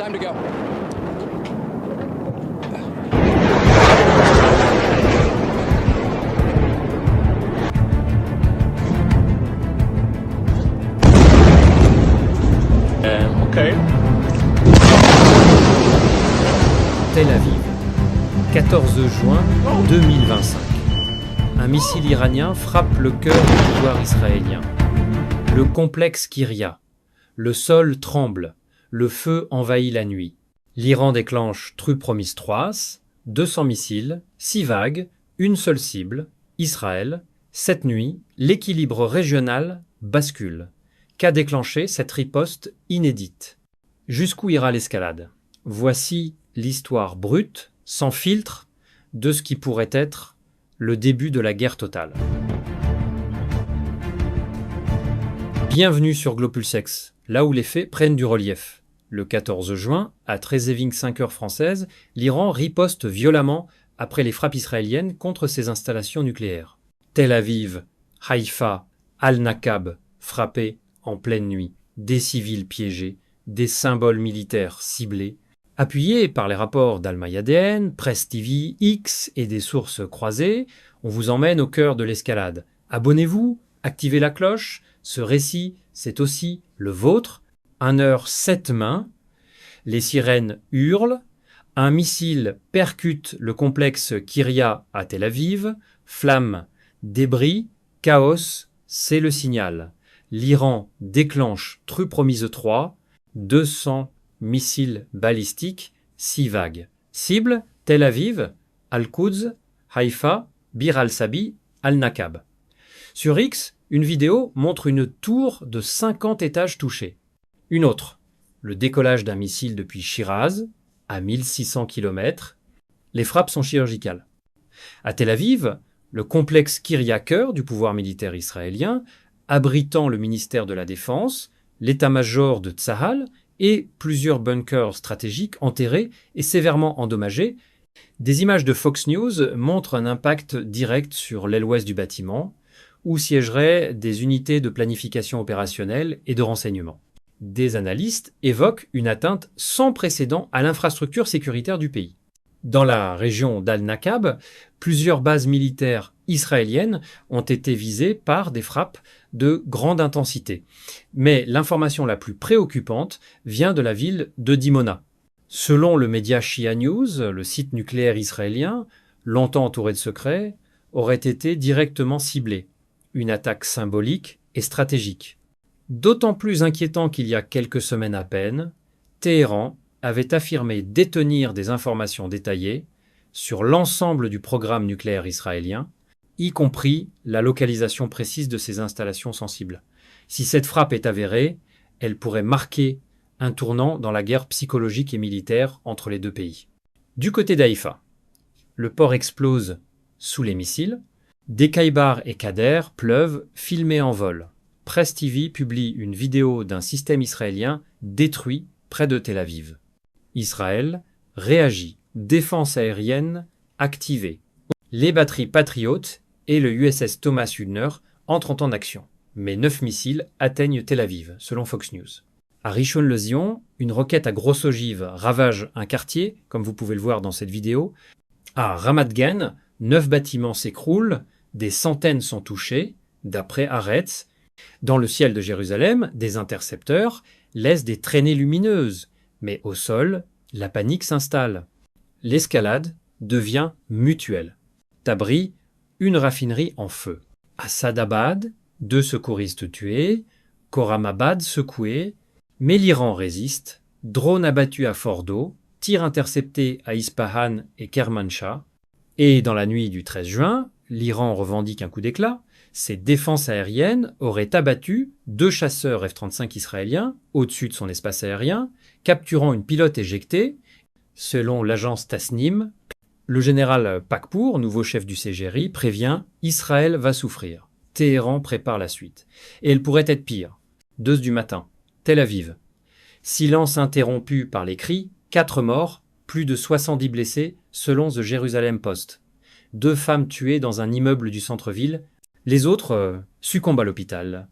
Time to go. Okay. Tel Aviv, 14 juin 2025. Un missile iranien frappe le cœur du pouvoir israélien. Le complexe Kiryat. Le sol tremble. Le feu envahit la nuit. L'Iran déclenche Tru Promis 3, 200 missiles, 6 vagues, une seule cible, Israël. Cette nuit, l'équilibre régional bascule. Qu'a déclenché cette riposte inédite? Jusqu'où ira l'escalade? Voici l'histoire brute, sans filtre, de ce qui pourrait être le début de la guerre totale. Bienvenue sur Glopulsex, là où les faits prennent du relief. Le 14 juin, à Trezeving 5 heures françaises, l'Iran riposte violemment après les frappes israéliennes contre ses installations nucléaires. Tel Aviv, Haïfa, Al-Nakab, frappés en pleine nuit, des civils piégés, des symboles militaires ciblés. Appuyés par les rapports d'Al-Mayadeen, Presse TV, X et des sources croisées, on vous emmène au cœur de l'escalade. Abonnez-vous, activez la cloche, ce récit, c'est aussi le vôtre. 1h07 mains, les sirènes hurlent, un missile percute le complexe Kiryat à Tel Aviv, flammes, débris, chaos, c'est le signal. L'Iran déclenche Tru Promise 3, 200 missiles balistiques, 6 vagues. Cible, Tel Aviv, Al-Quds, Haïfa, Bir al-Sabi, Al-Nakab. Sur X, une vidéo montre une tour de 50 étages touchés. Une autre, le décollage d'un missile depuis Shiraz, à 1600 km. Les frappes sont chirurgicales. À Tel Aviv, le complexe Kiryat cœur du pouvoir militaire israélien, abritant le ministère de la Défense, l'état-major de Tsahal et plusieurs bunkers stratégiques enterrés et sévèrement endommagés. Des images de Fox News montrent un impact direct sur l'aile ouest du bâtiment, où siégeraient des unités de planification opérationnelle et de renseignement. Des analystes évoquent une atteinte sans précédent à l'infrastructure sécuritaire du pays. Dans la région d'Al-Nakab, plusieurs bases militaires israéliennes ont été visées par des frappes de grande intensité. Mais l'information la plus préoccupante vient de la ville de Dimona. Selon le média Shia News, le site nucléaire israélien, longtemps entouré de secrets, aurait été directement ciblé. Une attaque symbolique et stratégique. D'autant plus inquiétant qu'il y a quelques semaines à peine, Téhéran avait affirmé détenir des informations détaillées sur l'ensemble du programme nucléaire israélien, y compris la localisation précise de ses installations sensibles. Si cette frappe est avérée, elle pourrait marquer un tournant dans la guerre psychologique et militaire entre les deux pays. Du côté d'Haïfa, le port explose sous les missiles, des Kaïbar et Kader pleuvent filmés en vol. Presse TV publie une vidéo d'un système israélien détruit près de Tel Aviv. Israël réagit. Défense aérienne activée. Les batteries Patriot et le USS Thomas Hübner entrent en action. Mais 9 missiles atteignent Tel Aviv, selon Fox News. À Rishon LeZion, une roquette à grosse ogive ravage un quartier, comme vous pouvez le voir dans cette vidéo. À Ramat Gan, 9 bâtiments s'écroulent, des centaines sont touchés, d'après Haaretz. Dans le ciel de Jérusalem, des intercepteurs laissent des traînées lumineuses, mais au sol, la panique s'installe. L'escalade devient mutuelle. Tabri, une raffinerie en feu. À Sadabad, 2 secouristes tués, Khorramabad secoué, mais l'Iran résiste, drone abattu à Fordo, tir intercepté à Ispahan et Kermanshah, et dans la nuit du 13 juin, l'Iran revendique un coup d'éclat. Ses défenses aériennes auraient abattu 2 chasseurs F-35 israéliens au-dessus de son espace aérien, capturant une pilote éjectée. Selon l'agence Tasnim, le général Pakpour, nouveau chef du CGRI, prévient « Israël va souffrir ». Téhéran prépare la suite. Et elle pourrait être pire. 2 du matin, Tel Aviv. Silence interrompu par les cris, 4 morts, plus de 70 blessés selon The Jerusalem Post. 2 femmes tuées dans un immeuble du centre-ville. Les autres succombent à l'hôpital.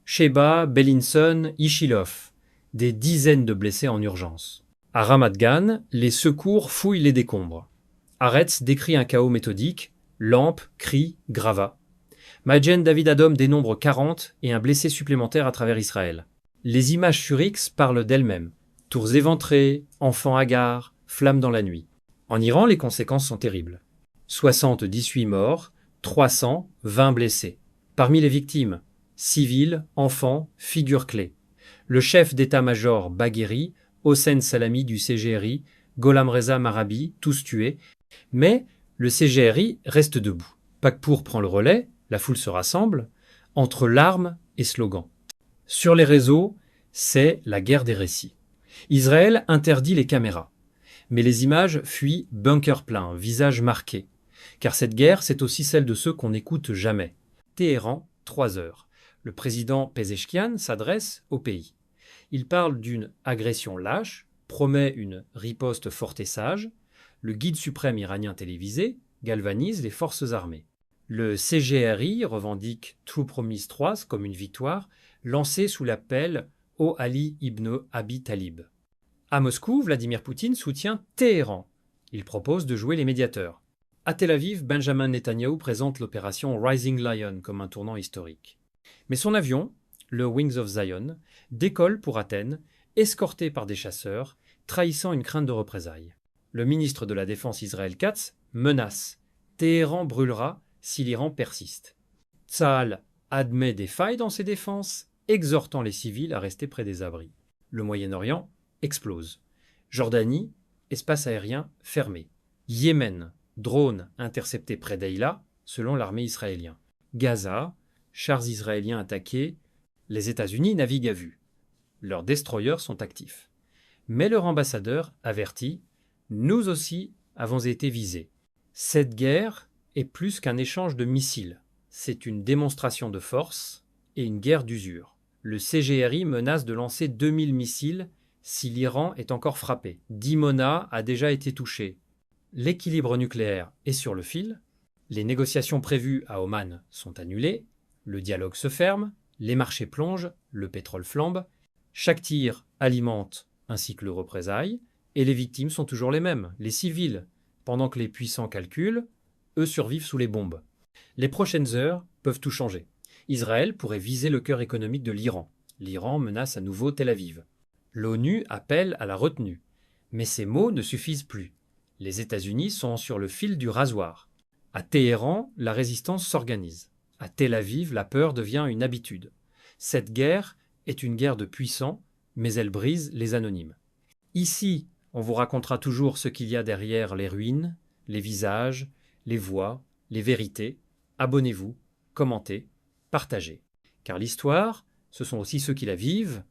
Sheba, Bellinson, Ishilov. Des dizaines de blessés en urgence. À Ramat Gan, les secours fouillent les décombres. Haaretz décrit un chaos méthodique, lampes, cris, gravats. Magen David Adom dénombre 40 et un blessé supplémentaire à travers Israël. Les images sur X parlent d'elles-mêmes. Tours éventrées, enfants hagards, flammes dans la nuit. En Iran, les conséquences sont terribles. 18 morts, 320 blessés. Parmi les victimes, civils, enfants, figures clés. Le chef d'état-major Bagheri, Hossein Salami du CGRI, Gholam Reza Marabi, tous tués. Mais le CGRI reste debout. Pakpour prend le relais, la foule se rassemble, entre larmes et slogans. Sur les réseaux, c'est la guerre des récits. Israël interdit les caméras. Mais les images fuient bunker plein, visage marqué. Car cette guerre, c'est aussi celle de ceux qu'on n'écoute jamais. Téhéran, 3 heures. Le président Pezeshkian s'adresse au pays. Il parle d'une agression lâche, promet une riposte forte et sage. Le guide suprême iranien télévisé galvanise les forces armées. Le CGRI revendique True Promise 3 comme une victoire, lancée sous l'appel au Ali ibn Abi Talib. À Moscou, Vladimir Poutine soutient Téhéran. Il propose de jouer les médiateurs. À Tel Aviv, Benjamin Netanyahou présente l'opération Rising Lion comme un tournant historique. Mais son avion, le Wings of Zion, décolle pour Athènes, escorté par des chasseurs, trahissant une crainte de représailles. Le ministre de la Défense Israël Katz menace. Téhéran brûlera si l'Iran persiste. Tsahal admet des failles dans ses défenses, exhortant les civils à rester près des abris. Le Moyen-Orient explose. Jordanie, espace aérien fermé. Yémen, drone intercepté près d'Eila, selon l'armée israélienne. Gaza, chars israéliens attaqués. Les États-Unis naviguent à vue. Leurs destroyers sont actifs. Mais leur ambassadeur avertit « Nous aussi avons été visés. Cette guerre est plus qu'un échange de missiles. C'est une démonstration de force et une guerre d'usure. Le CGRI menace de lancer 2000 missiles si l'Iran est encore frappé. Dimona a déjà été touché. L'équilibre nucléaire est sur le fil. Les négociations prévues à Oman sont annulées. Le dialogue se ferme. Les marchés plongent. Le pétrole flambe. Chaque tir alimente un cycle représailles. Et les victimes sont toujours les mêmes, les civils. Pendant que les puissants calculent, eux survivent sous les bombes. Les prochaines heures peuvent tout changer. Israël pourrait viser le cœur économique de l'Iran. L'Iran menace à nouveau Tel Aviv. L'ONU appelle à la retenue. Mais ces mots ne suffisent plus. Les États-Unis sont sur le fil du rasoir. À Téhéran, la résistance s'organise. À Tel Aviv, la peur devient une habitude. Cette guerre est une guerre de puissants, mais elle brise les anonymes. Ici, on vous racontera toujours ce qu'il y a derrière les ruines, les visages, les voix, les vérités. Abonnez-vous, commentez, partagez. Car l'histoire, ce sont aussi ceux qui la vivent,